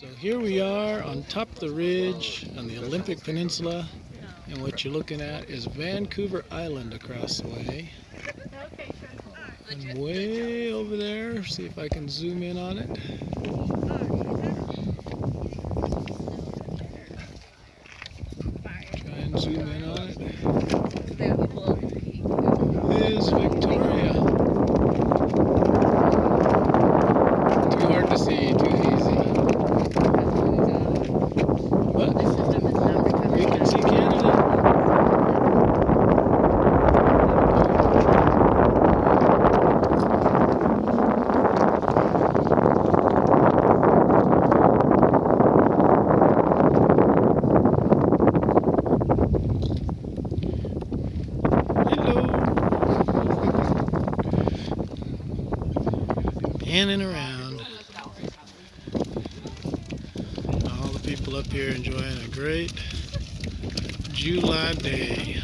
So here we are on top of the ridge on the Olympic Peninsula, and what you're looking at is Vancouver Island across the way. And way over there, see if I can zoom in on it. Try and zoom in on it. Is Victoria. Too hard to see, too easy. What? We can see Canada. In and around. All the people up here enjoying a great July day.